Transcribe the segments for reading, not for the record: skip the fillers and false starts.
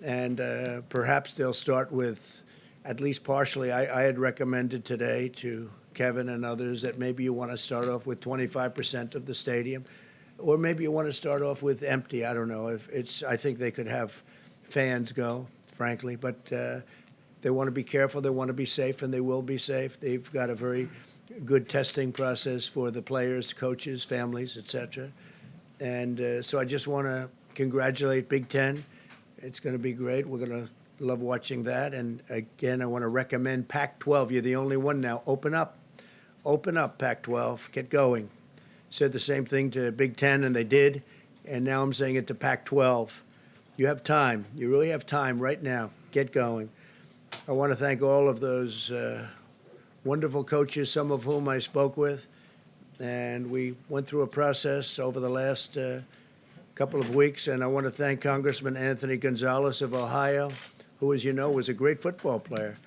And perhaps they'll start with, at least partially, I had recommended today to Kevin and others that maybe you want to start off with 25% of the stadium, or maybe you want to start off with empty. I don't know. If it's, I think they could have fans go, frankly, but they want to be careful. They want to be safe, and they will be safe. They've got a very good testing process for the players, coaches, families, etc. And so I just want to congratulate Big Ten. It's going to be great. We're going to love watching that. And again, I want to recommend Pac-12. You're the only one now. Open up. Open up, Pac-12. Get going. Said the same thing to Big Ten, and they did. And now I'm saying it to Pac-12. You have time. You really have time right now. Get going. I want to thank all of those wonderful coaches, some of whom I spoke with. And we went through a process over the last couple of weeks, and I want to thank Congressman Anthony Gonzalez of Ohio, who, as you know, was a great football player.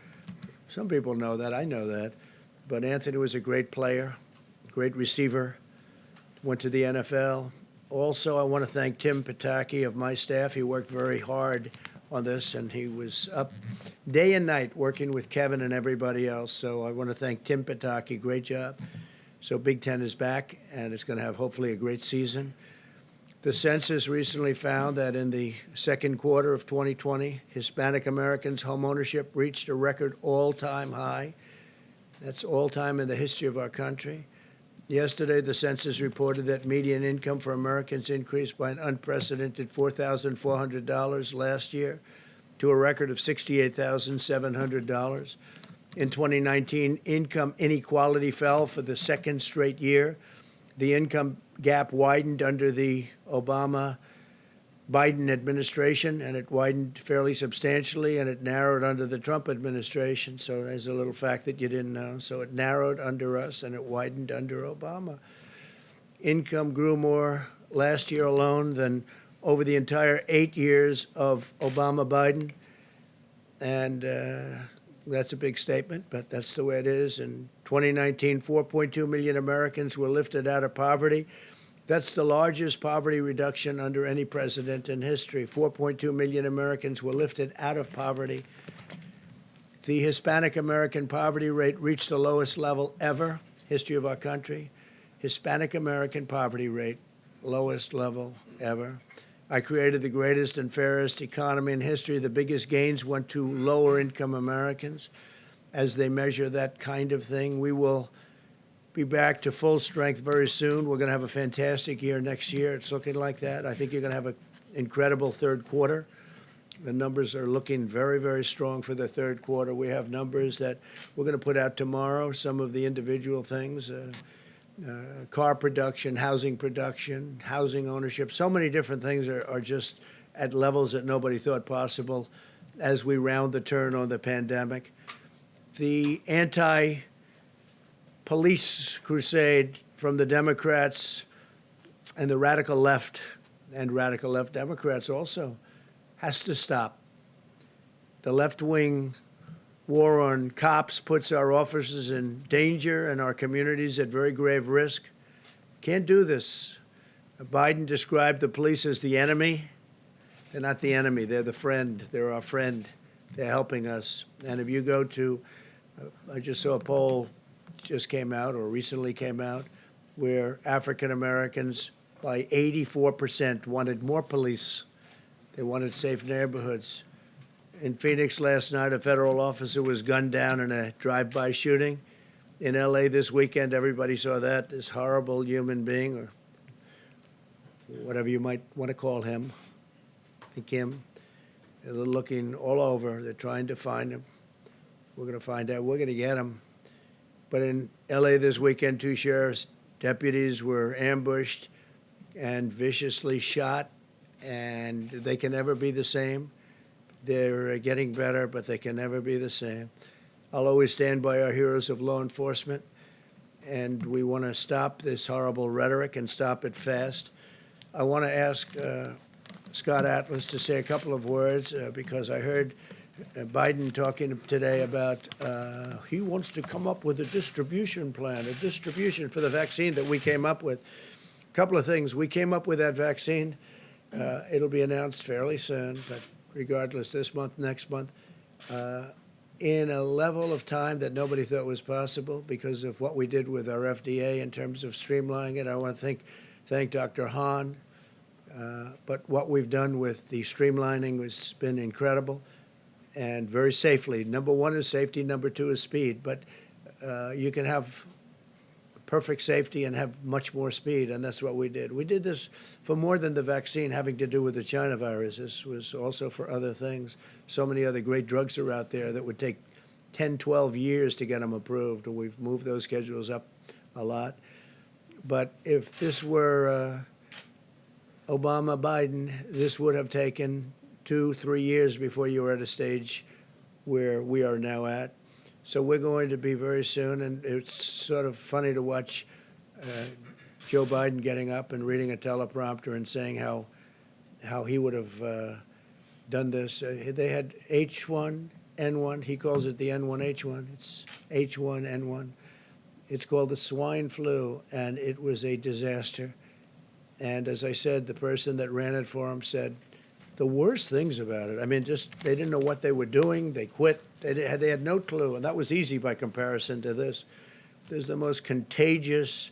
Some people know that. I know that. But Anthony was a great player, great receiver, went to the NFL. Also, I want to thank Tim Pataki of my staff. He worked very hard on this, and he was up day and night working with Kevin and everybody else. So I want to thank Tim Pataki. Great job. So Big Ten is back, and it's going to have hopefully a great season. The census recently found that in the second quarter of 2020, Hispanic Americans' home ownership reached a record all-time high. That's all-time in the history of our country. Yesterday, the census reported that median income for Americans increased by an unprecedented $4,400 last year to a record of $68,700. In 2019, income inequality fell for the second straight year. The income gap widened under the Obama-Biden administration, and it widened fairly substantially, and it narrowed under the Trump administration. So there's a little fact that you didn't know. So it narrowed under us, and it widened under Obama. Income grew more last year alone than over the entire 8 years of Obama-Biden. And that's a big statement, but that's the way it is. In 2019, 4.2 million Americans were lifted out of poverty. That's the largest poverty reduction under any president in history. 4.2 million Americans were lifted out of poverty. The Hispanic American poverty rate reached the lowest level ever, history of our country. Hispanic American poverty rate, lowest level ever. I created the greatest and fairest economy in history. The biggest gains went to lower-income Americans. As they measure that kind of thing, we will be back to full strength very soon. We're going to have a fantastic year next year. It's looking like that. I think you're going to have an incredible third quarter. The numbers are looking very, very strong for the third quarter. We have numbers that we're going to put out tomorrow, some of the individual things. Car production, housing ownership. So many different things are just at levels that nobody thought possible as we round the turn on the pandemic. The anti-police crusade from the Democrats and the radical left, and radical left Democrats also, has to stop. The left-wing war on cops puts our officers in danger and our communities at very grave risk. Can't do this. Biden described the police as the enemy. They're not the enemy. They're the friend. They're our friend. They're helping us. And if you go to, I just saw a poll just came out or recently came out where African Americans by 84% wanted more police. They wanted safe neighborhoods. In Phoenix last night, a federal officer was gunned down in a drive-by shooting. In L.A. this weekend, everybody saw that. This horrible human being, or whatever you might want to call him, I think him. They're looking all over. They're trying to find him. We're going to find out. We're going to get him. But in L.A. this weekend, 2 sheriff's deputies were ambushed and viciously shot, and they can never be the same. They're getting better, but they can never be the same. I'll always stand by our heroes of law enforcement, and we want to stop this horrible rhetoric and stop it fast. I want to ask Scott Atlas to say a couple of words because I heard Biden talking today about he wants to come up with a distribution plan, a distribution for the vaccine that we came up with. A couple of things. We came up with that vaccine. It'll be announced fairly soon, but regardless, this month, next month, in a level of time that nobody thought was possible because of what we did with our FDA in terms of streamlining it. I want to thank Dr. Hahn. But what we've done with the streamlining has been incredible and very safely. Number one is safety. Number two is speed. But you can have perfect safety and have much more speed, and that's what we did. We did this for more than the vaccine having to do with the China virus. This was also for other things. So many other great drugs are out there that would take 10, 12 years to get them approved, and we've moved those schedules up a lot. But if this were Obama, Biden, this would have taken 2-3 years before you were at a stage where we are now at. So we're going to be very soon, and it's sort of funny to watch Joe Biden getting up and reading a teleprompter and saying how he would have done this. They had H1N1. He calls it the N1H1. It's H1N1. It's called the swine flu, and it was a disaster. And as I said, the person that ran it for him said the worst things about it. I mean, just they didn't know what they were doing. They quit. They had no clue, and that was easy by comparison to this. There's the most contagious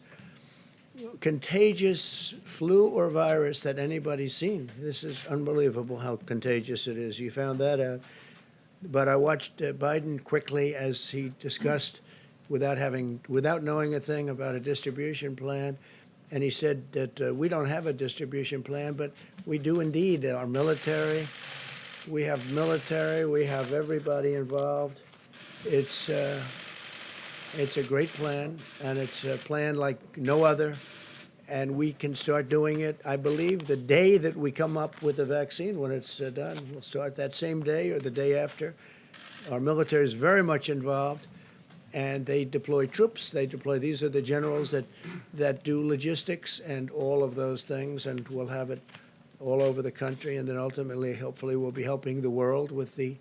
flu or virus that anybody's seen. This is unbelievable how contagious it is. You found that out. But I watched Biden quickly as he discussed without knowing a thing about a distribution plan. And he said that we don't have a distribution plan, but we do indeed. Our military, we have everybody involved. It's a great plan, and it's a plan like no other. And we can start doing it, I believe, the day that we come up with the vaccine, when it's done. We'll start that same day or the day after. Our military is very much involved. And they deploy troops. These are the generals that do logistics and all of those things, and we'll have it all over the country. And then ultimately, hopefully, we'll be helping the world with the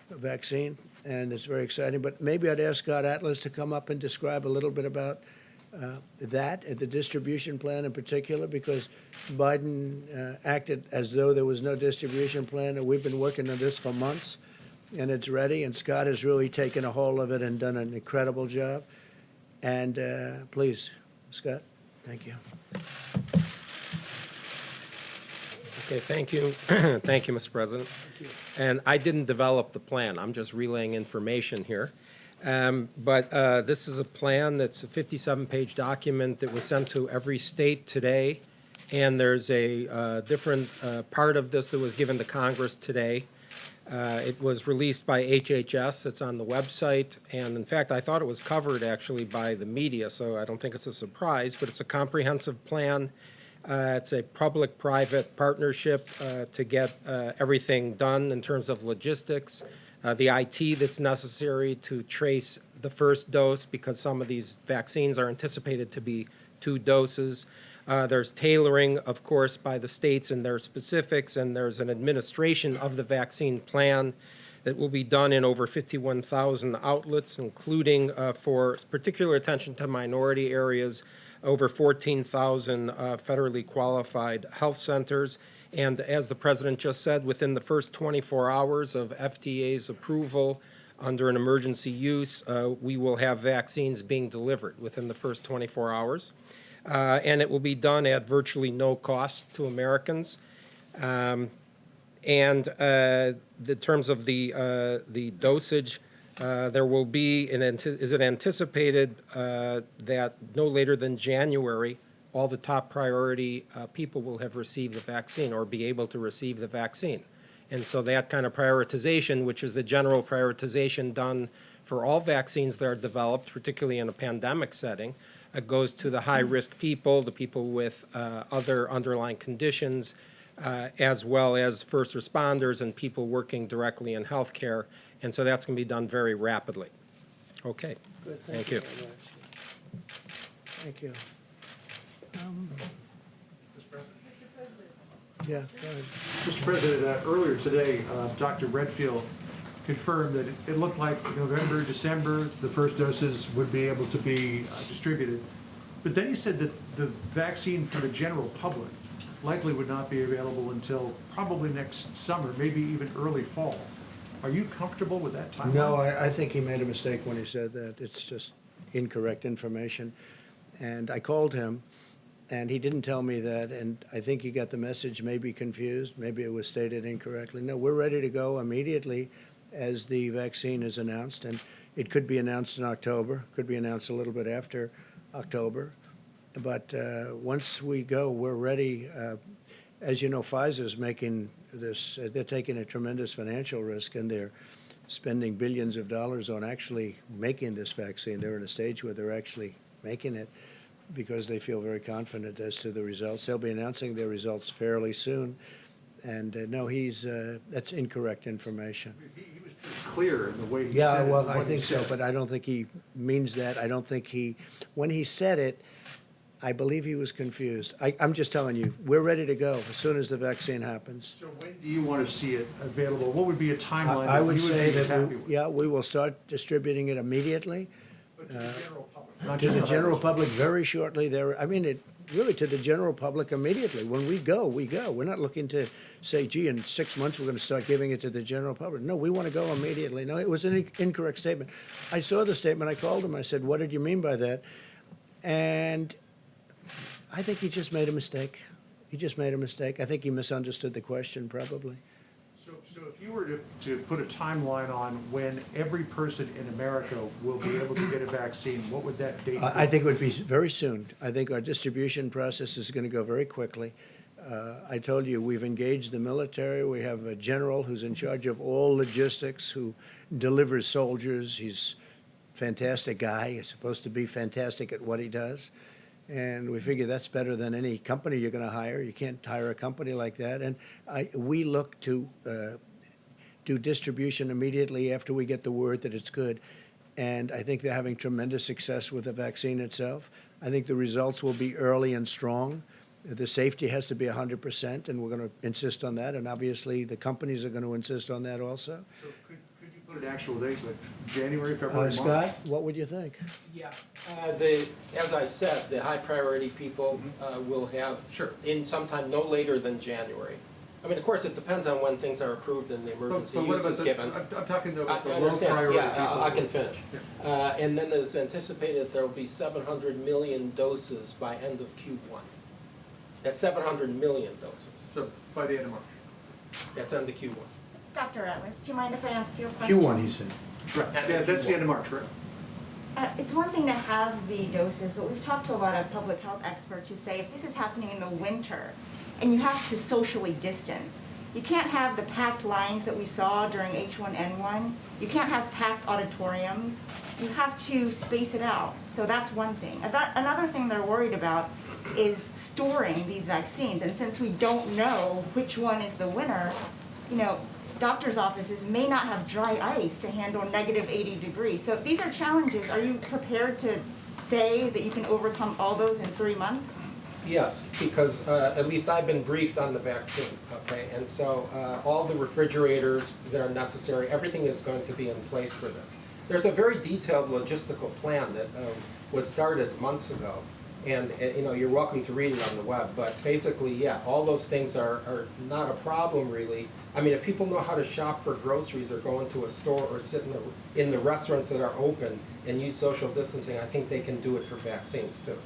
vaccine, and it's very exciting. But maybe I'd ask Scott Atlas to come up and describe a little bit about the distribution plan in particular, because Biden acted as though there was no distribution plan, and we've been working on this for months. And it's ready, and Scott has really taken a hold of it and done an incredible job. And please, Scott, thank you. Okay, thank you. Thank you, Mr. President. Thank you. And I didn't develop the plan. I'm just relaying information here. But this is a plan that's a 57-page document that was sent to every state today. And there's a different part of this that was given to Congress today. It was released by HHS. It's on the website. And in fact, I thought it was covered actually by the media, so I don't think it's a surprise, but it's a comprehensive plan. It's a public-private partnership to get everything done in terms of logistics, the IT that's necessary to trace the first dose, because some of these vaccines are anticipated to be 2 doses. There's tailoring, of course, by the states and their specifics, and there's an administration of the vaccine plan that will be done in over 51,000 outlets, including for particular attention to minority areas, over 14,000 federally qualified health centers. And as the President just said, within the first 24 hours of FDA's approval under an emergency use, we will have vaccines being delivered within the first 24 hours. And it will be done at virtually no cost to Americans. And in terms of the dosage, there will be, is it anticipated that no later than January, all the top priority people will have received the vaccine or be able to receive the vaccine. And so that kind of prioritization, which is the general prioritization done for all vaccines that are developed, particularly in a pandemic setting, goes to the high-risk people, the people with other underlying conditions, as well as first responders and people working directly in healthcare. And so that's going to be done very rapidly. Okay. Good. Thank you. Very much. Thank you. Yeah, go ahead. Mr. President, earlier today, Dr. Redfield confirmed that it looked like November, December, the first doses would be able to be distributed. But then he said that the vaccine for the general public likely would not be available until probably next summer, maybe even early fall. Are you comfortable with that timeline? No, I think he made a mistake when he said that. It's just incorrect information. And I called him, and he didn't tell me that, and I think he got the message, maybe confused, maybe it was stated incorrectly. No, we're ready to go immediately as the vaccine is announced, and it could be announced in October, could be announced a little bit after October. But once we go, we're ready. As you know, Pfizer's making this, they're taking a tremendous financial risk, and they're spending billions of dollars on actually making this vaccine. They're in a stage where they're actually making it because they feel very confident as to the results. They'll be announcing their results fairly soon. And no, that's incorrect information. He was pretty clear in the way he Yeah, said it. well, and I what he think so, said. but I don't think he means that. I don't think when he said it, I believe he was confused. I'm just telling you, we're ready to go as soon as the vaccine happens. So when do you want to see it available? What would be a timeline I that would you say would be that, happy with? yeah, we will start distributing it immediately But to the general public, not to the just general others. public very shortly. Really to the general public immediately. When we go, we go. We're not looking to say, gee, in 6 months we're going to start giving it to the general public. No, we want to go immediately. No, it was an incorrect statement. I saw the statement. I called him. I said, what did you mean by that? And I think he just made a mistake. He just made a mistake. I think he misunderstood the question, probably. So if you were to put a timeline on when every person in America will be able to get a vaccine, what would that date be? I think it would be very soon. I think our distribution process is going to go very quickly. I told you, we've engaged the military. We have a general who's in charge of all logistics, who delivers soldiers. He's a fantastic guy. He's supposed to be fantastic at what he does. And we figure that's better than any company you're going to hire. You can't hire a company like that. And we look to do distribution immediately after we get the word that it's good. And I think they're having tremendous success with the vaccine itself. I think the results will be early and strong. The safety has to be 100%, and we're going to insist on that. And obviously, the companies are going to insist on that also. So could you put an actual date, like January, February, March? Scott, what would you think? Yeah, as I said, the high priority people will have Sure. in sometime no later than January. I mean, of course, it depends on when things are approved and the emergency But what use about is the, given. I'm talking about the I low understand, priority people. yeah, I can finish. And then it's anticipated there will be 700 million doses by end of Q1. That's 700 million doses. So by the end of March. That's end of Q1. Dr. Atlas, do you mind if I ask you a question? Q1, he said. Right, yeah, that's the end of March, right? It's one thing to have the doses, but we've talked to a lot of public health experts who say if this is happening in the winter and you have to socially distance, you can't have the packed lines that we saw during H1N1. You can't have packed auditoriums. You have to space it out. So that's one thing. Another thing they're worried about is storing these vaccines. And since we don't know which one is the winner, doctors' offices may not have dry ice to handle negative 80 degrees. So these are challenges. Are you prepared to say that you can overcome all those in 3 months? Yes, because at least I've been briefed on the vaccine, okay? And so all the refrigerators that are necessary, everything is going to be in place for this. There's a very detailed logistical plan that was started months ago. And you're welcome to read it on the web, but basically, yeah, all those things are not a problem really. I mean, if people know how to shop for groceries or go into a store or sit in the restaurants that are open and use social distancing, I think they can do it for vaccines too.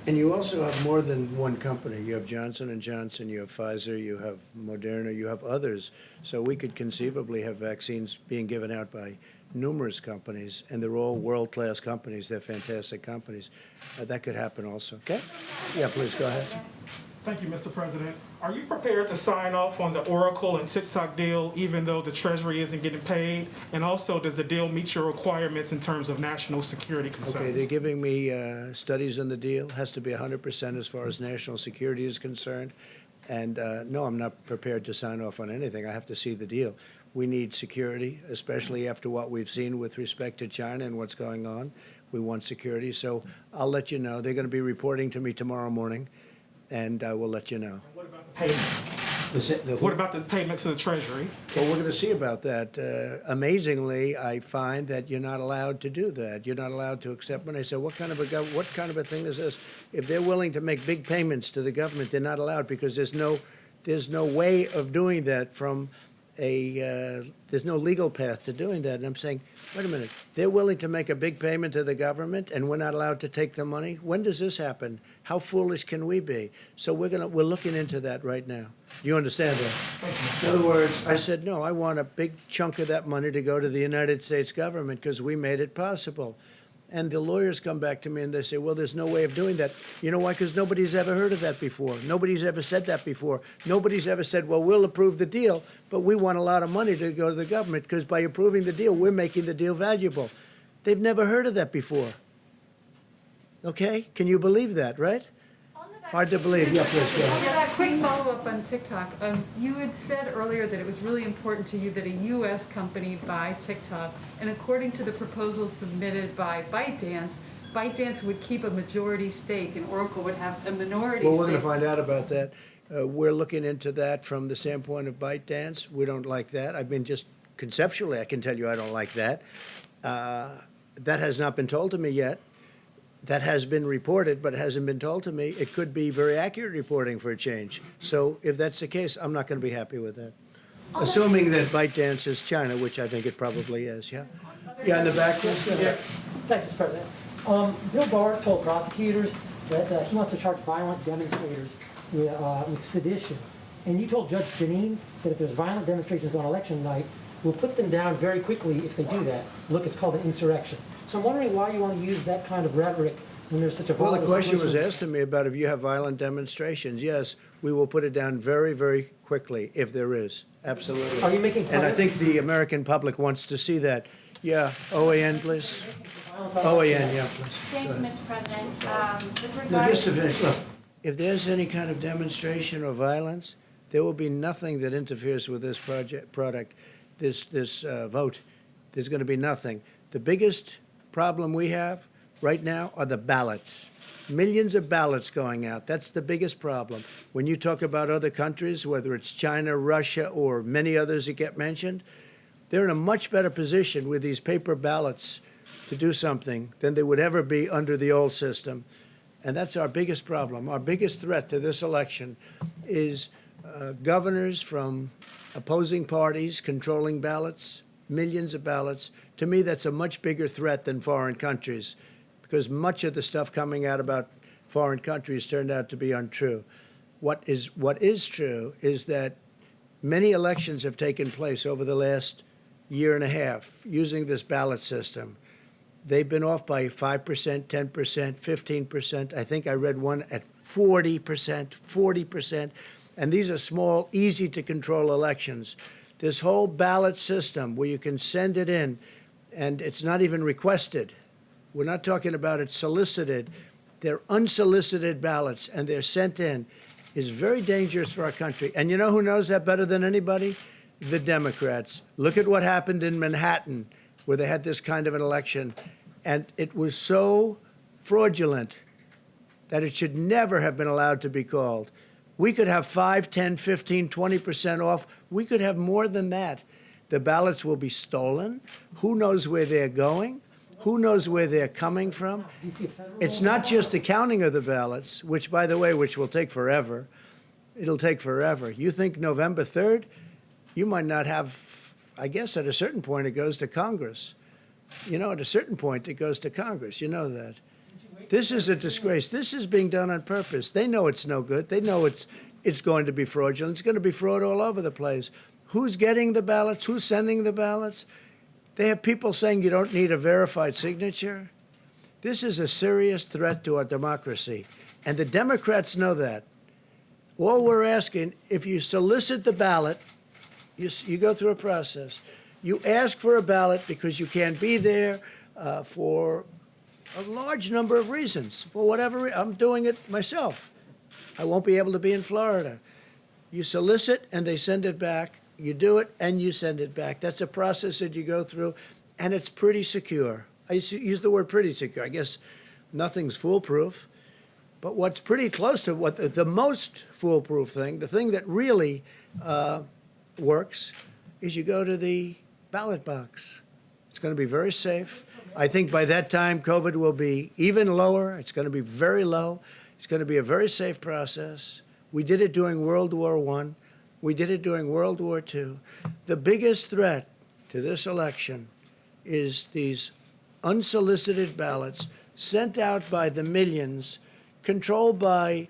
And you also have more than one company. You have Johnson & Johnson, you have Pfizer, you have Moderna, you have others. So we could conceivably have vaccines being given out by numerous companies, and they're all world-class companies. They're fantastic companies. That could happen also. Okay? Yeah, please, go ahead. Thank you, Mr. President. Are you prepared to sign off on the Oracle and TikTok deal even though the Treasury isn't getting paid? And also, does the deal meet your requirements in terms of national security concerns? Okay, they're giving me studies on the deal. Has to be 100% as far as national security is concerned. And no, I'm not prepared to sign off on anything. I have to see the deal. We need security, especially after what we've seen with respect to China and what's going on. We want security. So I'll let you know. They're going to be reporting to me tomorrow morning, and I will let you know. What about the payment? What about the payment to the Treasury? Well, we're going to see about that. Amazingly, I find that you're not allowed to do that. You're not allowed to accept. When I say, what kind of a thing is this? If they're willing to make big payments to the government, they're not allowed because there's no way of doing that from there's no legal path to doing that. And I'm saying, wait a minute, they're willing to make a big payment to the government and we're not allowed to take the money? When does this happen? How foolish can we be? So we're looking into that right now. You understand that? In other words, I said, no, I want a big chunk of that money to go to the United States government because we made it possible. And the lawyers come back to me and they say, well, there's no way of doing that. You know why? Because nobody's ever heard of that before. Nobody's ever said that before. Nobody's ever said, well, we'll approve the deal, but we want a lot of money to go to the government because by approving the deal, we're making the deal valuable. They've never heard of that before. Okay? Can you believe that, right? Hard to believe. Yeah, please go ahead. Yeah, a quick follow-up on TikTok. You had said earlier that it was really important to you that a U.S. company buy TikTok, and according to the proposal submitted by ByteDance would keep a majority stake, and Oracle would have a minority stake. Well, we're going to find out about that. We're looking into that from the standpoint of ByteDance. We don't like that. I mean, just conceptually, I can tell you I don't like that. That has not been told to me yet. That has been reported, but it hasn't been told to me. It could be very accurate reporting for a change. So if that's the case, I'm not going to be happy with that. Assuming that ByteDance is China, which I think it probably is, yeah? Yeah, in the back, let's go. Yeah. Thanks, Mr. President. Bill Barr told prosecutors that he wants to charge violent demonstrators with sedition. And you told Judge Janine that if there's violent demonstrations on election night, we'll put them down very quickly if they do that. Look, it's called an insurrection. So I'm wondering why you want to use that kind of rhetoric when there's such a Well, volatile the question was situation. asked to me about if you have violent demonstrations. Yes, we will put it down very, very quickly if there is. Absolutely. Are you making And I plans? think the American public wants to see that. Yeah, OAN, please. Violence on OAN, election yeah, night? please. Thank you, Mr. President. With No, just to regards, finish, look, if there's any kind of demonstration or violence, there will be nothing that interferes with this product, this vote. There's going to be nothing. The biggest problem we have right now are the ballots. Millions of ballots going out. That's the biggest problem. When you talk about other countries, whether it's China, Russia, or many others that get mentioned, they're in a much better position with these paper ballots to do something than they would ever be under the old system. And that's our biggest problem. Our biggest threat to this election is governors from opposing parties controlling ballots, millions of ballots. To me, that's a much bigger threat than foreign countries, because much of the stuff coming out about foreign countries turned out to be untrue. What is true is that many elections have taken place over the last year and a half using this ballot system. They've been off by 5%, 10%, 15%. I think I read one at 40%, 40%. And these are small, easy to control elections. This whole ballot system where you can send it in and it's not even requested. We're not talking about it solicited. They're unsolicited ballots and they're sent in is very dangerous for our country. And you know who knows that better than anybody? The Democrats. Look at what happened in Manhattan where they had this kind of an election. And it was so fraudulent that it should never have been allowed to be called. We could have 5, 10, 15, 20% off. We could have more than that. The ballots will be stolen. Who knows where they're going? Who knows where they're coming from? Do you see a federal It's law? not just the counting of the ballots, which, by the way, which will take forever. It'll take forever. You think November 3rd? You might not have, I guess at a certain point it goes to Congress. You know, at a certain point it goes to Congress. You know that. This is a disgrace. This is being done on purpose. They know it's no good. They know it's going to be fraudulent. It's going to be fraud all over the place. Who's getting the ballots? Who's sending the ballots? They have people saying you don't need a verified signature. This is a serious threat to our democracy. And the Democrats know that. All we're asking, if you solicit the ballot, you go through a process. You ask for a ballot because you can't be there for a large number of reasons. For whatever I'm doing it myself. I won't be able to be in Florida. You solicit and they send it back. You do it and you send it back. That's a process that you go through, and it's pretty secure. I use the word pretty secure. I guess nothing's foolproof, But what's pretty close to what the most foolproof thing, the thing that really works, is you go to the ballot box. It's going to be very safe. I think by that time, COVID will be even lower. It's going to be very low. It's going to be a very safe process. We did it during World War I. We did it during World War II. The biggest threat to this election is these unsolicited ballots sent out by the millions, controlled by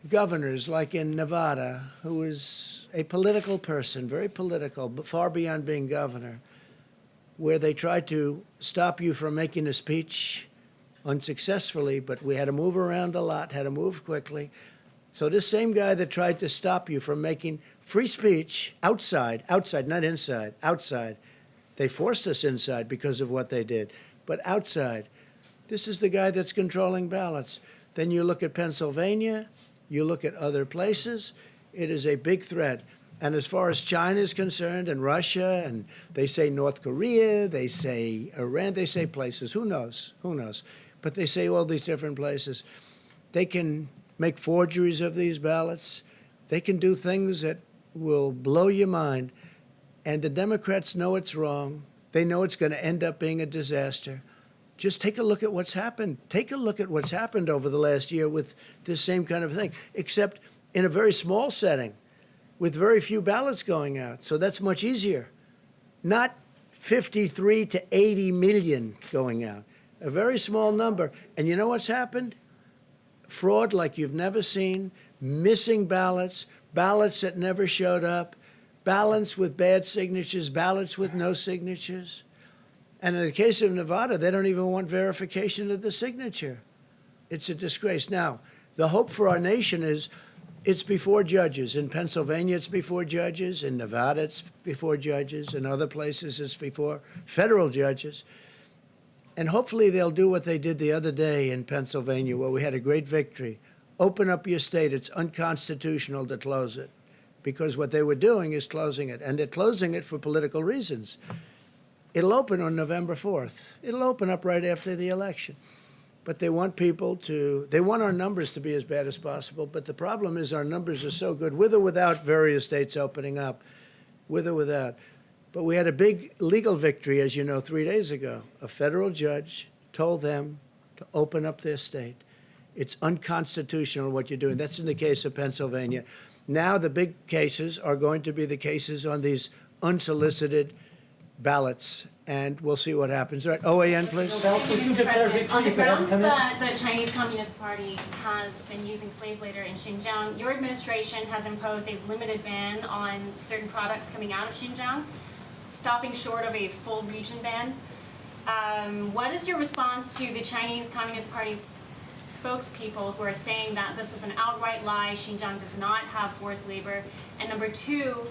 governors like in Nevada, who is a political person, very political, but far beyond being governor, where they tried to stop you from making a speech unsuccessfully, but we had to move around a lot, had to move quickly. So this same guy that tried to stop you from making free speech outside, not inside, outside, they forced us inside because of what they did, but outside, this is the guy that's controlling ballots. Then you look at Pennsylvania, you look at other places, it is a big threat. And as far as China is concerned, and Russia, and they say North Korea, they say Iran, they say places, who knows, who knows? But they say all these different places. They can make forgeries of these ballots. They can do things that will blow your mind. And the Democrats know it's wrong. They know it's going to end up being a disaster. Just take a look at what's happened. Take a look at what's happened over the last year with this same kind of thing, except in a very small setting, with very few ballots going out. So that's much easier. Not 53 to 80 million going out. A very small number. And you know what's happened? Fraud like you've never seen, missing ballots, ballots that never showed up, ballots with bad signatures, ballots with no signatures. And in the case of Nevada, they don't even want verification of the signature. It's a disgrace. Now, the hope for our nation is it's before judges. In Pennsylvania, it's before judges. In Nevada, it's before judges. In other places, it's before federal judges. And hopefully they'll do what they did the other day in Pennsylvania, where we had a great victory. Open up your state. It's unconstitutional to close it, because what they were doing is closing it. And they're closing it for political reasons. It'll open on November 4th. It'll open up right after the election. But they want they want our numbers to be as bad as possible. But the problem is our numbers are so good, with or without various states opening up, with or without. But we had a big legal victory, as you know, 3 days ago. A federal judge told them to open up their state. It's unconstitutional what you're doing. That's in the case of Pennsylvania. Now the big cases are going to be the cases on these unsolicited ballots, and we'll see what happens. All right, OAN, please. Mr. President, on the grounds that the Chinese Communist Party has been using slave labor in Xinjiang, your administration has imposed a limited ban on certain products coming out of Xinjiang, stopping short of a full region ban. What is your response to the Chinese Communist Party's spokespeople who are saying that this is an outright lie, Xinjiang does not have forced labor? And number two,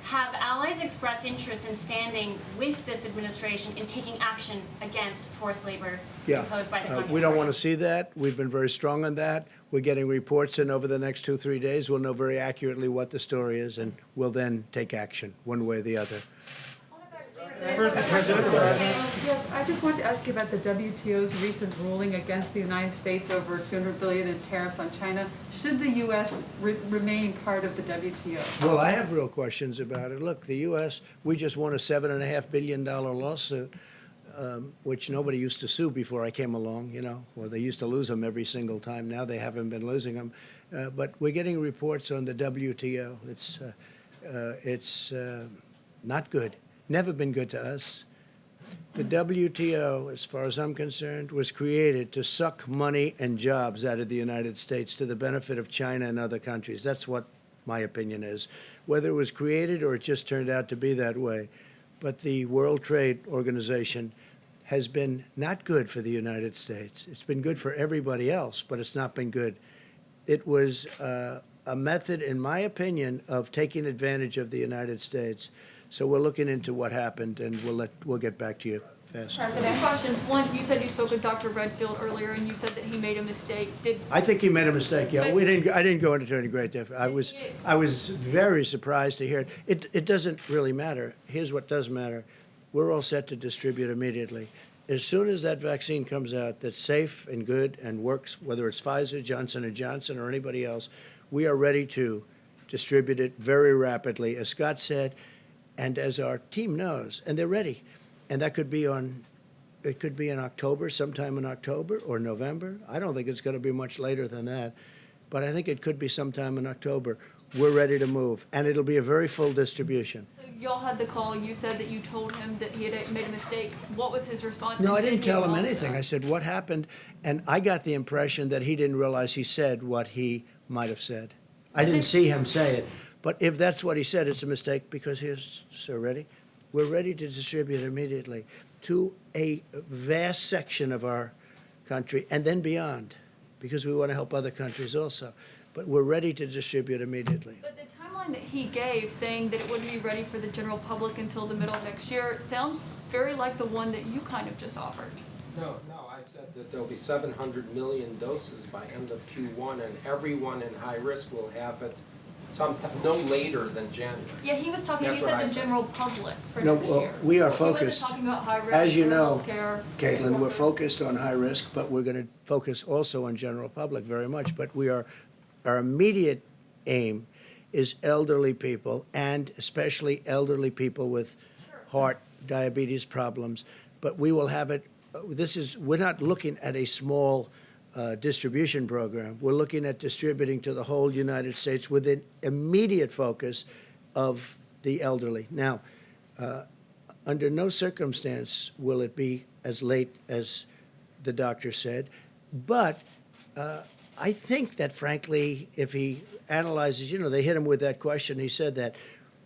have allies expressed interest in standing with this administration in taking action against forced labor imposed by the Communist we don't Party? want to see that. We've been very strong on that. We're getting reports in over the next 2-3 days. We'll know very accurately what the story is, and we'll then take action one way or the other. Yes, I just wanted to ask you about the WTO's recent ruling against the United States over $200 billion in tariffs on China. Should the U.S. remain part of the WTO? Well, I have real questions about it. Look, the U.S., we just won a $7.5 billion lawsuit, which nobody used to sue before I came along, you know. Well, they used to lose them every single time. Now they haven't been losing them. But we're getting reports on the WTO. It's not good. Never been good to us. The WTO, as far as I'm concerned, was created to suck money and jobs out of the United States to the benefit of China and other countries. That's what my opinion is. Whether it was created or it just turned out to be that way. But the World Trade Organization has been not good for the United States. It's been good for everybody else, but it's not been good. It was a method, in my opinion, of taking advantage of the United States. So we're looking into what happened, and we'll get back to you fast. Two questions. One, you said you spoke with Dr. Redfield earlier, and you said that he made a mistake. I think he made a mistake. Yeah, But- I didn't go into any great depth. I was very surprised to hear it. It doesn't really matter. Here's what does matter. We're all set to distribute immediately. as soon as that vaccine comes out that's safe and good and works, whether it's Pfizer, Johnson & Johnson, or anybody else, we are ready to distribute it very rapidly, as Scott said, and as our team knows, and they're ready. And that could be it could be in October, sometime in October or November. I don't think it's going to be much later than that, but I think it could be sometime in October. We're ready to move, and it'll be a very full distribution. So y'all had the call, you said that you told him that he had made a mistake. What was his response? No, I And did didn't he tell him apologize? anything. I said, what happened? And I got the impression that he didn't realize he said what he might have said. I didn't see him say it. But if that's what he said, it's a mistake, because here's, sir, ready? We're ready to distribute immediately to a vast section of our country and then beyond, because we want to help other countries also. But we're ready to distribute immediately. But the timeline that he gave, saying that it wouldn't be ready for the general public until the middle of next year, sounds very like the one that you kind of just offered. No, I said that there'll be 700 million doses by end of Q1, and everyone in high risk will have it sometime, no later than January. Yeah, he was talking, he That's what said I the said. general public for No, next well, year. we are He wasn't focused. talking about high risk As you or know, healthcare. Caitlin, we're workers. focused on high risk, but we're going to focus also on general public very much. But our immediate aim is elderly people, and especially elderly people with heart, diabetes problems. But we will have it, we're not looking at a small distribution program. We're looking at distributing to the whole United States with an immediate focus of the elderly. Now, under no circumstance will it be as late as the doctor said, but I think that, frankly, if he analyzes, they hit him with that question, he said that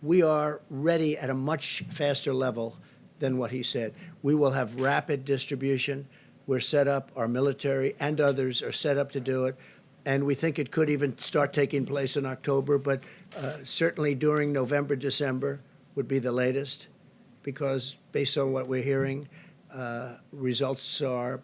we are ready at a much faster level than what he said. We will have rapid distribution. We're set up, our military and others are set up to do it, and we think it could even start taking place in October, but certainly during November, December would be the latest, because based on what we're hearing, results are,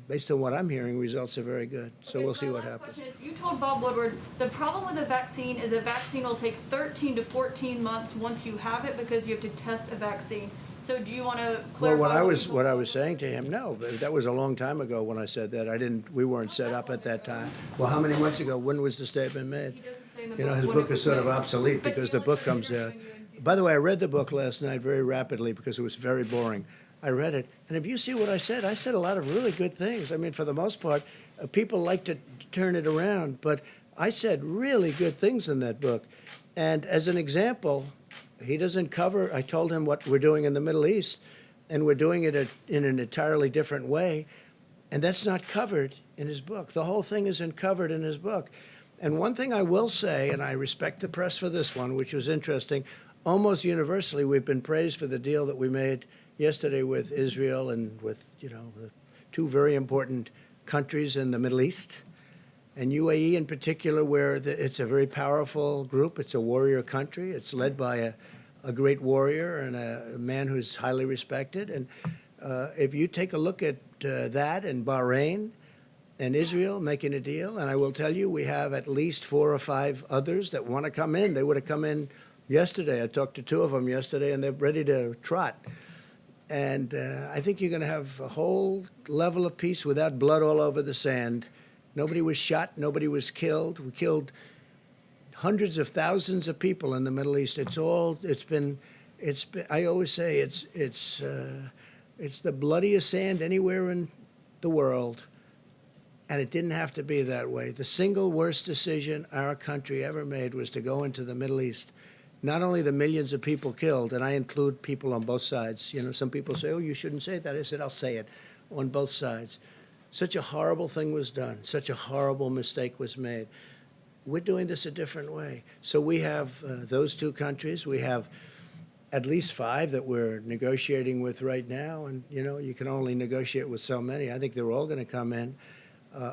based on what I'm hearing, results are very good. So Okay, we'll see my what last happens. question is, you told Bob Woodward, the problem with a vaccine is a vaccine will take 13 to 14 months once you have it, because you have to test a vaccine. So do you want to Well, clarify? what I you was told what I Bob was saying to him, no, that was a long time ago when I said that. We weren't set up at that time. Well, how many months ago? When was the statement made? He doesn't say in the You know, book his when book it is was sort of made. obsolete But because you the book listen comes to out. interview and you By the way, I read the book last night very rapidly because it was very boring. I read it, and if you see what I said a lot of really good things. I mean, for the most part, people like to turn it around, but I said really good things in that book. And as an example, he doesn't cover, I told him what we're doing in the Middle East, and we're doing it in an entirely different way, and that's not covered in his book. The whole thing isn't covered in his book. And one thing I will say, and I respect the press for this one, which was interesting, almost universally we've been praised for the deal that we made yesterday with Israel and with, the two very important countries in the Middle East, and UAE in particular, where it's a very powerful group. It's a warrior country. It's led by a great warrior and a man who's highly respected. And if you take a look at that and Bahrain and Israel making a deal, and I will tell you, we have at least 4 or 5 others that want to come in. They would have come in yesterday. I talked to 2 of them yesterday, and they're ready to trot. And I think you're going to have a whole level of peace without blood all over the sand. Nobody was shot. Nobody was killed. We killed hundreds of thousands of people in the Middle East. It's been. I always say it's the bloodiest sand anywhere in the world, and it didn't have to be that way. The single worst decision our country ever made was to go into the Middle East. Not only the millions of people killed, and I include people on both sides. Some people say, "Oh, you shouldn't say that." I said, "I'll say it," on both sides. Such a horrible thing was done. Such a horrible mistake was made. We're doing this a different way. So we have those 2 countries. We have at least 5 that we're negotiating with right now. And, you can only negotiate with so many. I think they're all going to come in.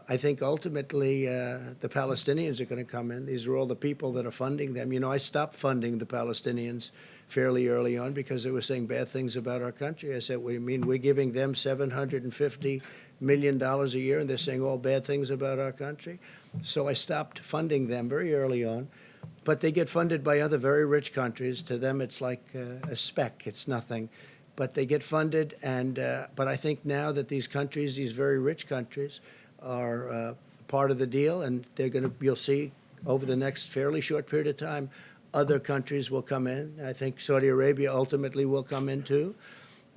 I think ultimately the Palestinians are going to come in. These are all the people that are funding them. I stopped funding the Palestinians fairly early on because they were saying bad things about our country. I said, what do you mean? We're giving them $750 million a year, and they're saying all bad things about our country? So I stopped funding them very early on. But they get funded by other very rich countries. To them, it's like a speck. It's nothing. but they get funded. And but I think now that these countries, these very rich countries, are part of the deal, and they're going to, you'll see over the next fairly short period of time, other countries will come in. I think Saudi Arabia ultimately will come in too.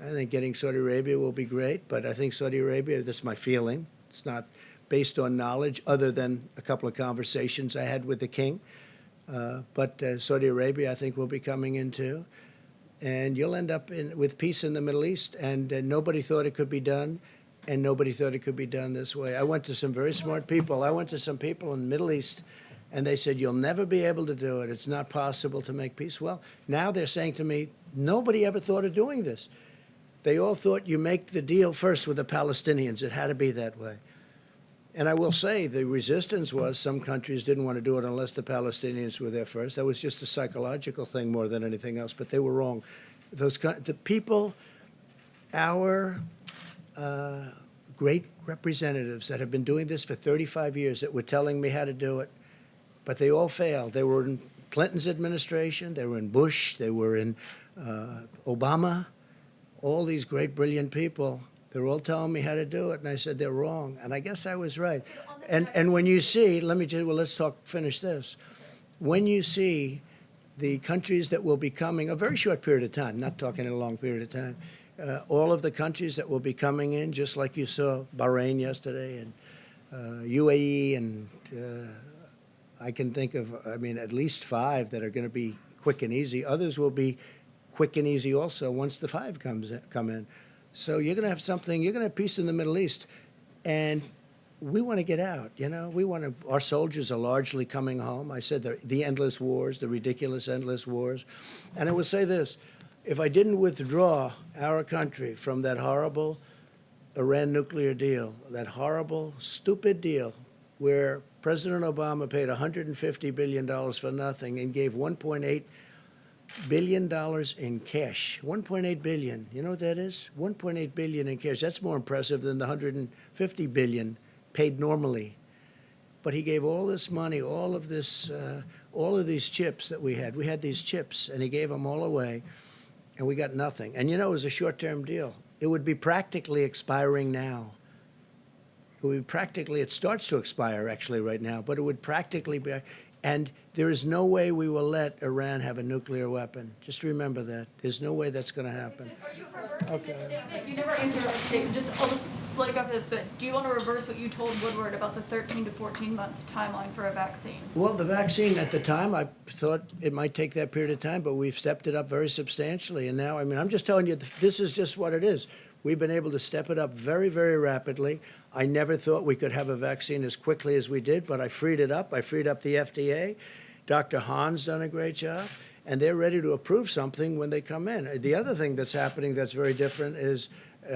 I think getting Saudi Arabia will be great, but I think Saudi Arabia, that's my feeling. It's not based on knowledge other than a couple of conversations I had with the king. But Saudi Arabia, I think, will be coming in too. And you'll end up with peace in the Middle East. And nobody thought it could be done, and nobody thought it could be done this way. I went to some very smart people. I went to some people in the Middle East, and they said, you'll never be able to do it. It's not possible to make peace. Well, now they're saying to me, nobody ever thought of doing this. They all thought you make the deal first with the Palestinians. It had to be that way. And I will say the resistance was some countries didn't want to do it unless the Palestinians were there first. That was just a psychological thing more than anything else, but they were wrong. The people, our great representatives that have been doing this for 35 years that were telling me how to do it, but they all failed. They were in Clinton's administration, they were in Bush, they were in Obama. All these great, brilliant people, they're all telling me how to do it, and I said they're wrong, and I guess I was right. And when you see, let's finish this. When you see the countries that will be coming, a very short period of time, not talking in a long period of time, all of the countries that will be coming in, just like you saw Bahrain yesterday, and UAE, and I can think of, at least 5 that are going to be quick and easy. Others will be quick and easy also once the 5 come in. So you're going to have something, you're going to have peace in the Middle East. And we want to get out, our soldiers are largely coming home. I said the endless wars, the ridiculous endless wars. And I will say this, if I didn't withdraw our country from that horrible Iran nuclear deal, that horrible, stupid deal where President Obama paid $150 billion for nothing and gave $1.8 billion in cash. 1.8 billion. You know what that is? 1.8 billion in cash. That's more impressive than the 150 billion paid normally. But he gave all this money, all of these chips that we had. We had these chips, and he gave them all away, and we got nothing. And it was a short-term deal. It would be practically expiring now. It starts to expire actually right now, but it would practically be. And there is no way we will let Iran have a nuclear weapon. Just remember that. There's no way that's going to happen. Are you reversing this statement? You never answered that statement. I'll just let you go after this, but do you want to reverse what you told Woodward about the 13 to 14 month timeline for a vaccine? Well, the vaccine at the time, I thought it might take that period of time, but we've stepped it up very substantially. And now, I'm just telling you, this is just what it is. We've been able to step it up very, very rapidly. I never thought we could have a vaccine as quickly as we did, but I freed it up. I freed up the FDA. Dr. Hahn's done a great job, and they're ready to approve something when they come in. The other thing that's happening that's very different is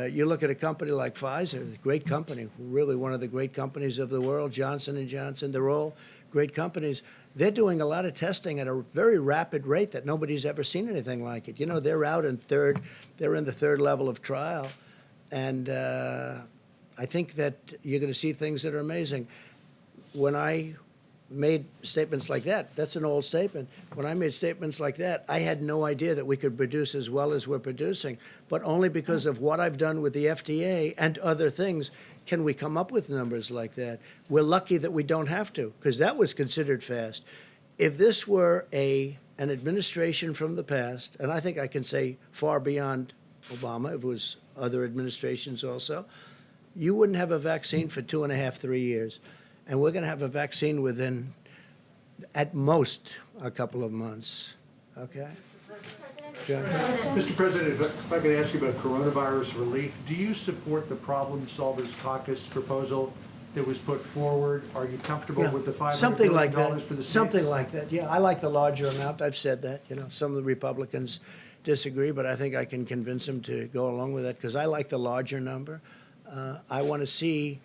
you look at a company like Pfizer, a great company, really one of the great companies of the world, Johnson & Johnson, they're all great companies. They're doing a lot of testing at a very rapid rate that nobody's ever seen anything like it. They're out in the 3rd level of trial, and I think that you're going to see things that are amazing. When I made statements like that, that's an old statement. When I made statements like that, I had no idea that we could produce as well as we're producing, but only because of what I've done with the FDA and other things can we come up with numbers like that. We're lucky that we don't have to, because that was considered fast. If this were an administration from the past, and I think I can say far beyond Obama, if it was other administrations also, you wouldn't have a vaccine for 2.5, 3 years. And we're going to have a vaccine within, at most, a couple of months. Okay? John? Mr. President, if I could ask you about coronavirus relief, do you support the Problem Solvers Caucus proposal that was put forward? Are you comfortable with the $500 billion for the states? Something like that, yeah. I like the larger amount. I've said that. Some of the Republicans disagree, but I think I can convince them to go along with that because I like the larger number. I want to see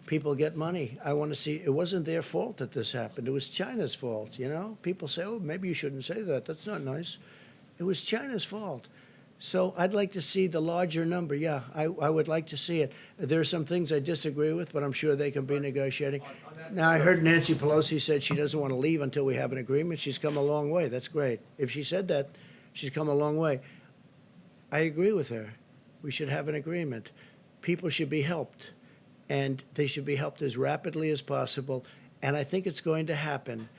people get money. I want to see, it wasn't their fault that this happened. It was China's fault, People say, oh, maybe you shouldn't say that. That's not nice. It was China's fault. So I'd like to see the larger number. Yeah, I would like to see it. There are some things I disagree with, but I'm sure they can be negotiating. Now, I heard Nancy Pelosi said she doesn't want to leave until we have an agreement. She's come a long way. That's great. If she said that, she's come a long way. I agree with her. We should have an agreement. People should be helped, and they should be helped as rapidly as possible. And I think it's going to happen.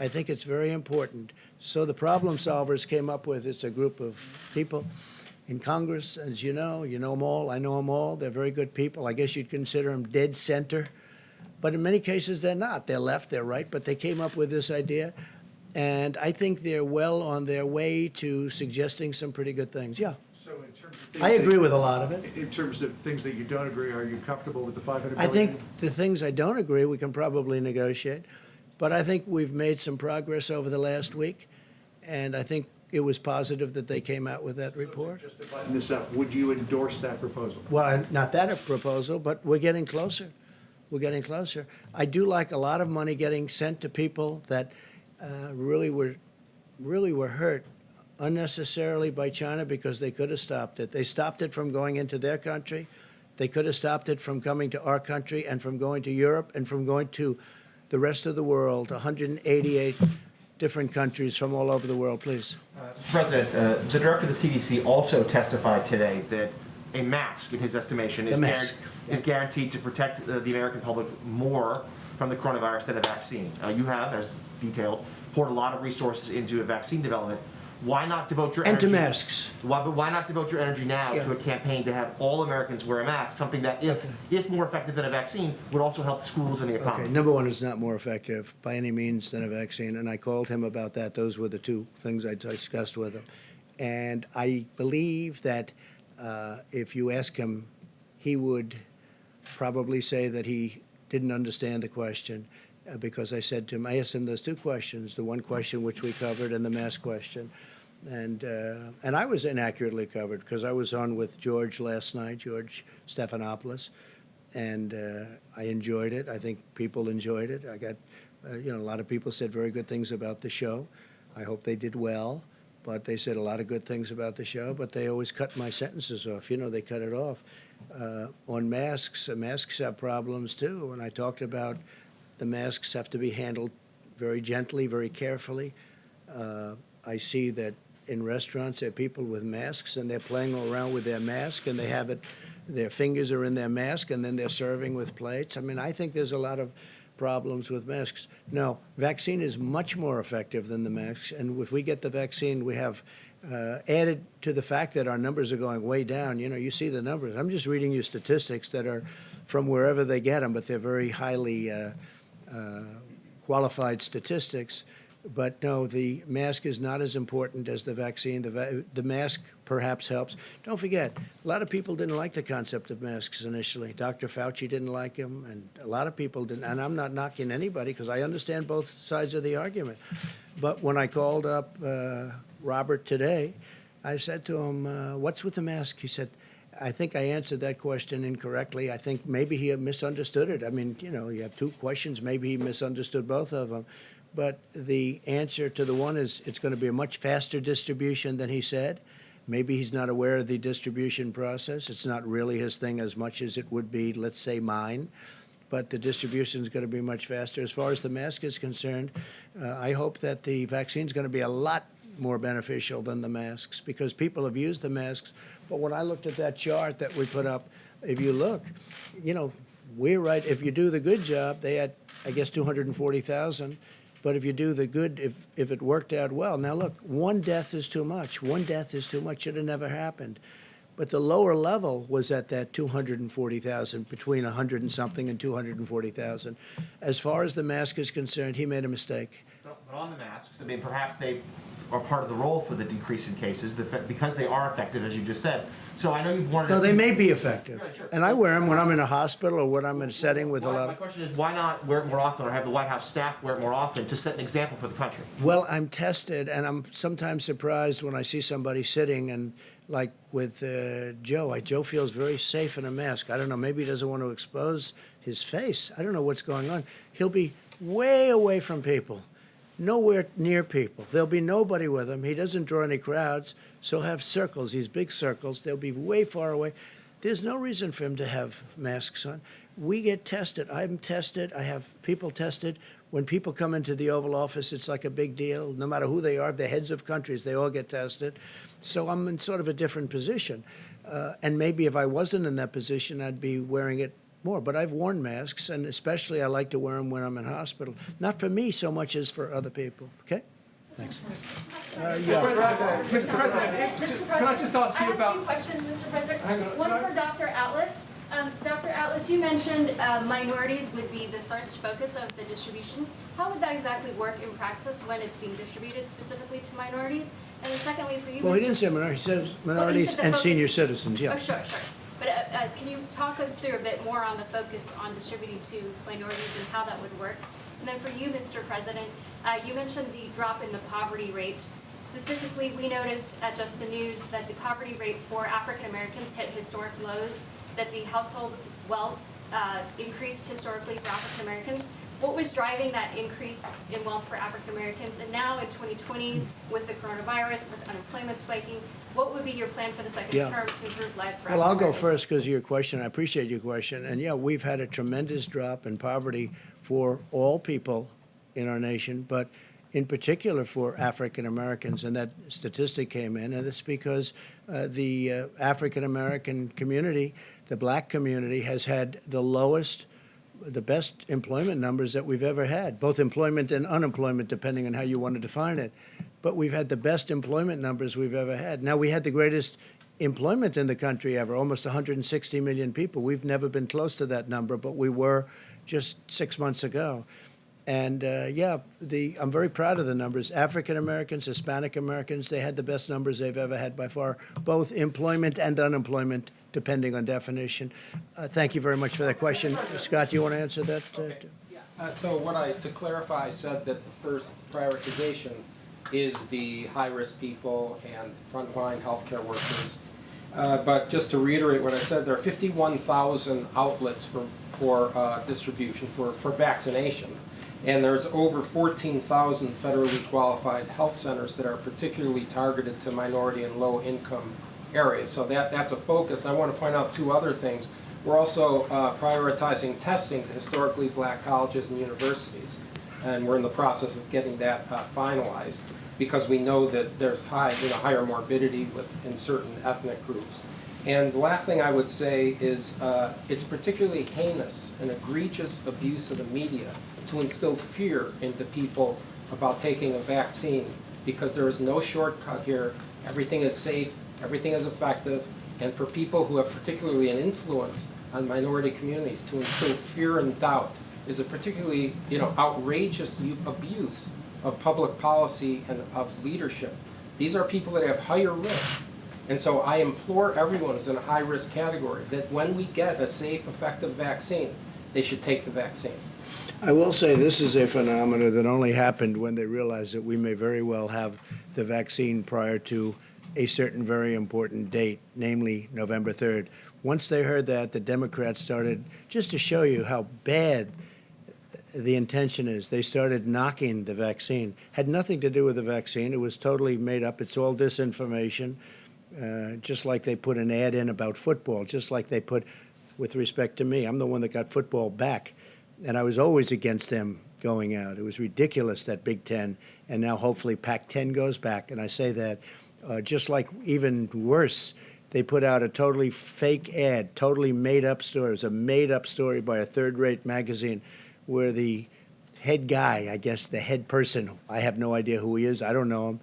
I think it's very important. So the problem solvers came up with, it's a group of people in Congress, as you know them all, I know them all. They're very good people. I guess you'd consider them dead center. But in many cases, they're not. They're left, they're right, but they came up with this idea. And I think they're well on their way to suggesting some pretty good things. Yeah. So in terms of things I agree with a lot of it. In terms of things that you don't agree, are you comfortable with the 500 I billion? think the things I don't agree, we can probably negotiate. But I think we've made some progress over the last week. And I think it was positive that they came out with that report. Just to button this up, would you endorse that proposal? Well, not that a proposal, but we're getting closer. We're getting closer. I do like a lot of money getting sent to people that really were hurt unnecessarily by China because they could have stopped it. They stopped it from going into their country. They could have stopped it from coming to our country and from going to Europe and from going to the rest of the world, 188 different countries from all over the world, please. Mr. President, the director of the CDC also testified today that a mask, in his estimation, is guaranteed to protect the American public more from the coronavirus than a vaccine. You have, as detailed, poured a lot of resources into a vaccine development. Why not devote your energy? And to masks. Why not devote your energy now to a campaign to have all Americans wear a mask, something that, if more effective than a vaccine, would also help schools and the economy? Okay, number one, it's not more effective by any means than a vaccine, and I called him about that. Those were the two things I discussed with him. And I believe that if you ask him, he would probably say that he didn't understand the question because I said to him, I asked him those two questions, the one question which we covered and the mask question. And I was inaccurately covered because I was on with George last night, George Stephanopoulos, and I enjoyed it. I think people enjoyed it. I got, a lot of people said very good things about the show. I hope they did well, but they said a lot of good things about the show, but they always cut my sentences off. They cut it off. On masks, masks have problems too, and I talked about the masks have to be handled very gently, very carefully. I see that in restaurants there are people with masks and they're playing around with their mask and they have it, their fingers are in their mask and then they're serving with plates. I mean, I think there's a lot of problems with masks. No, vaccine is much more effective than the masks, and if we get the vaccine, we have added to the fact that our numbers are going way down. You see the numbers. I'm just reading you statistics that are from wherever they get them, but they're very highly qualified statistics. But no, the mask is not as important as the vaccine. The mask perhaps helps. Don't forget, a lot of people didn't like the concept of masks initially. Dr. Fauci didn't like them, and a lot of people didn't. And I'm not knocking anybody because I understand both sides of the argument. But when I called up Robert today, I said to him, what's with the mask? He said, I think I answered that question incorrectly. I think maybe he misunderstood it. I mean, you have two questions. Maybe he misunderstood both of them. But the answer to the one is it's going to be a much faster distribution than he said. Maybe he's not aware of the distribution process. It's not really his thing as much as it would be, let's say, mine. But the distribution is going to be much faster. As far as the mask is concerned, I hope that the vaccine is going to be a lot more beneficial than the masks because people have used the masks. But when I looked at that chart that we put up, if you look, we're right. If you do the good job, they had, I guess, 240,000. But if you do the good, if it worked out well. Now, look, one death is too much. One death is too much. Should have never happened. But the lower level was at that 240,000, between 100 and something and 240,000. As far as the mask is concerned, he made a mistake. But on the masks, I mean, perhaps they are part of the role for the decrease in cases because they are effective, as you just said. So I know you've wanted. No, they may be effective. Right, sure. And I wear them when I'm in a hospital or when I'm in a setting with a lot My of. question is, why not wear it more often or have the White House staff wear it more often to set an example for the country? Well, I'm tested, and I'm sometimes surprised when I see somebody sitting and, like with Joe, Joe feels very safe in a mask. I don't know, maybe he doesn't want to expose his face. I don't know what's going on. He'll be way away from people, nowhere near people. There'll be nobody with him. He doesn't draw any crowds, so he'll have circles, these big circles. They'll be way far away. There's no reason for him to have masks on. We get tested. I'm tested. I have people tested When people come into the Oval Office, it's like a big deal. No matter who they are, they're heads of countries, they all get tested. So I'm in sort of a different position. And maybe if I wasn't in that position, I'd be wearing it more. But I've worn masks, and especially I like to wear them when I'm in hospital. Not for me so much as for other people. Okay? Thanks. Mr. President, can I just ask you I about? have two questions, Mr. President. Hang on, One can I- for Dr. Atlas. Dr. Atlas, you mentioned minorities would be the first focus of the distribution. How would that exactly work in practice when it's being distributed specifically to minorities? And then secondly, for you, Well, he Mr. didn't say minorities, he says minorities the and focus- senior citizens, yeah. Oh, sure. But can you talk us through a bit more on the focus on distributing to minorities and how that would work? And then for you, Mr. President, you mentioned the drop in the poverty rate. Specifically, we noticed at Just the News that the poverty rate for African Americans hit historic lows, that the household wealth increased historically for African Americans. What was driving that increase in wealth for African Americans? And now in 2020, with the coronavirus, with unemployment spiking, what would be your plan for the second Yeah. term to improve lives for Well, I'll African go Americans? first because of your question. I appreciate your question. And yeah, we've had a tremendous drop in poverty for all people in our nation, but in particular for African Americans. And that statistic came in, and it's because the African American community, the black community, has had the best employment numbers that we've ever had, both employment and unemployment, depending on how you want to define it. But we've had the best employment numbers we've ever had. Now, we had the greatest employment in the country ever, almost 160 million people. We've never been close to that number, but we were just 6 months ago. And I'm very proud of the numbers. African Americans, Hispanic Americans, they had the best numbers they've ever had by far, both employment and unemployment, depending on definition. Thank you very much for that question. Scott, do you want to answer that? To clarify, I said that the first prioritization is the high-risk people and frontline healthcare workers. But just to reiterate what I said, there are 51,000 outlets for distribution, for vaccination. And there's over 14,000 federally qualified health centers that are particularly targeted to minority and low-income areas. So that's a focus. I want to point out two other things. We're also prioritizing testing to historically black colleges and universities. And we're in the process of getting that finalized because we know that there's higher morbidity in certain ethnic groups. And the last thing I would say is it's particularly heinous and egregious abuse of the media to instill fear into people about taking a vaccine, because there is no shortcut here. Everything is safe, everything is effective, and for people who have particularly an influence on minority communities, to instill fear and doubt is a particularly outrageous abuse of public policy and of leadership. These are people that have higher risk. And so I implore everyone who's in a high-risk category that when we get a safe, effective vaccine, they should take the vaccine. I will say this is a phenomenon that only happened when they realized that we may very well have the vaccine prior to a certain very important date, namely November 3rd. Once they heard that, the Democrats started, just to show you how bad the intention is, they started knocking the vaccine. Had nothing to do with the vaccine. It was totally made up. It's all disinformation, just like they put an ad in about football, just like they put, with respect to me, I'm the one that got football back. And I was always against them going out. It was ridiculous, that Big Ten, and now hopefully Pac-10 goes back. And I say that just like even worse, they put out a totally fake ad, totally made-up story. It was a made-up story by a third-rate magazine where the head guy, I guess the head person, I have no idea who he is, I don't know him,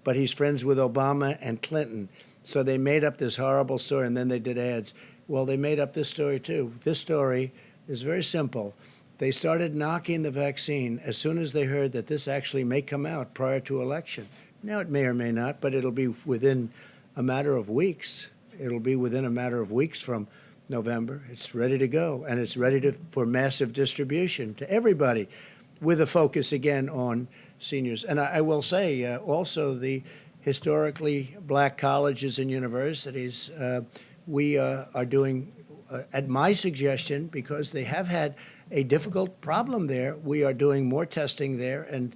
but he's friends with Obama and Clinton. So they made up this horrible story, and then they did ads. Well, they made up this story, too. This story is very simple. They started knocking the vaccine as soon as they heard that this actually may come out prior to election. Now, it may or may not, but it'll be within a matter of weeks. It'll be within a matter of weeks from November. It's ready to go, and it's ready for massive distribution to everybody, with a focus, again, on seniors. And I will say, also, the historically black colleges and universities, we are doing, at my suggestion, because they have had a difficult problem there, we are doing more testing there and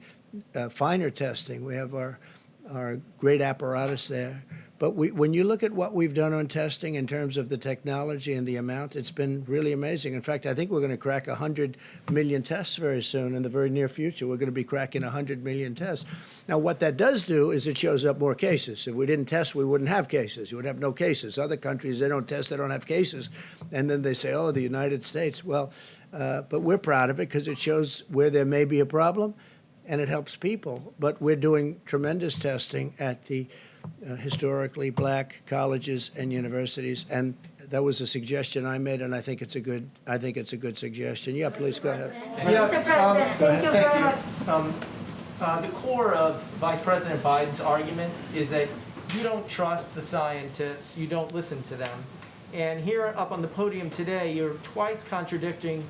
finer testing. We have our great apparatus there But when you look at what we've done on testing in terms of the technology and the amount, it's been really amazing. In fact, I think we're going to crack 100 million tests very soon in the very near future. We're going to be cracking 100 million tests. Now, what that does do is it shows up more cases. If we didn't test, we wouldn't have cases. You would have no cases. Other countries, they don't test, they don't have cases. And then they say, oh, the United States. Well, but we're proud of it because it shows where there may be a problem and it helps people. But we're doing tremendous testing at the historically black colleges and universities, and that was a suggestion I made, and I think it's a good suggestion. Yeah, please go ahead. Yes, Thank the core of Vice President Biden's argument is that you don't trust the scientists, you don't listen to them. And here up on the podium today, you're twice contradicting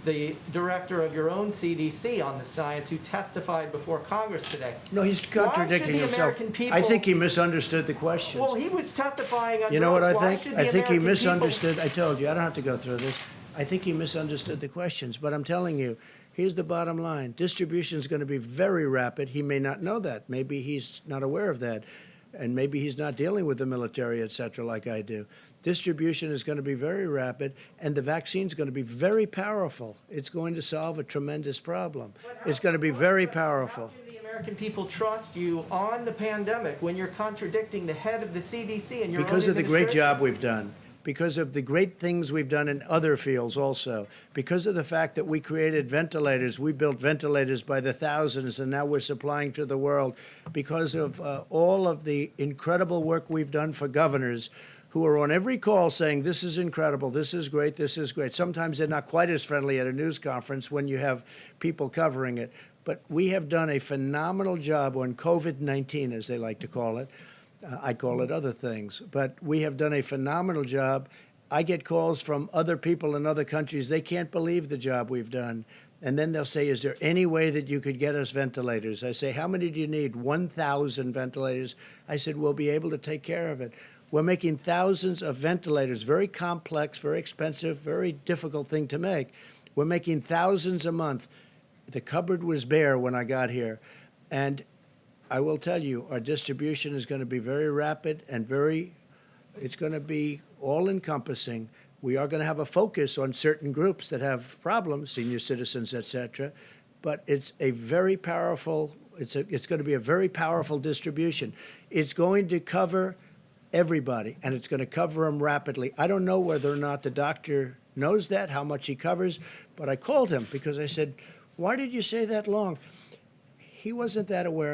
the director of your own CDC on the science who testified before Congress today. No, he's contradicting himself. American people- I think he misunderstood the questions. Well, he was testifying on You know what I why think? should I the think he American misunderstood. I told you, I don't have to go through this. I think he misunderstood the questions. But I'm telling you, here's the bottom line. Distribution is going to be very rapid. He may not know that. Maybe he's not aware of that. And maybe he's not dealing with the military, et cetera, like I do. Distribution is going to be very rapid, and the vaccine is going to be very powerful. It's going to solve a tremendous problem. It's going to be very powerful. How do the American people trust you on the pandemic when you're contradicting the head of the CDC and your Because own of the great administration? job we've done, because of the great things we've done in other fields also, because of the fact that we created ventilators, we built ventilators by the thousands, and now we're supplying to the world, because of all of the incredible work we've done for governors who are on every call saying, this is incredible, this is great, this is great. Sometimes they're not quite as friendly at a news conference when you have people covering it. But we have done a phenomenal job on COVID-19, as they like to call it. I call it other things, but we have done a phenomenal job. I get calls from other people in other countries. They can't believe the job we've done. And then they'll say, is there any way that you could get us ventilators? I say, how many do you need? 1,000 ventilators. I said, we'll be able to take care of it. We're making thousands of ventilators, very complex, very expensive, very difficult thing to make. We're making thousands a month. The cupboard was bare when I got here. And I will tell you, our distribution is going to be very rapid and it's going to be all-encompassing. We are going to have a focus on certain groups that have problems, senior citizens, et cetera. But it's a very powerful, it's going to be a very powerful distribution. It's going to cover everybody, and it's going to cover them rapidly. I don't know whether or not the doctor knows that, how much he covers, but I called him because I said, why did you say that long? He wasn't that aware.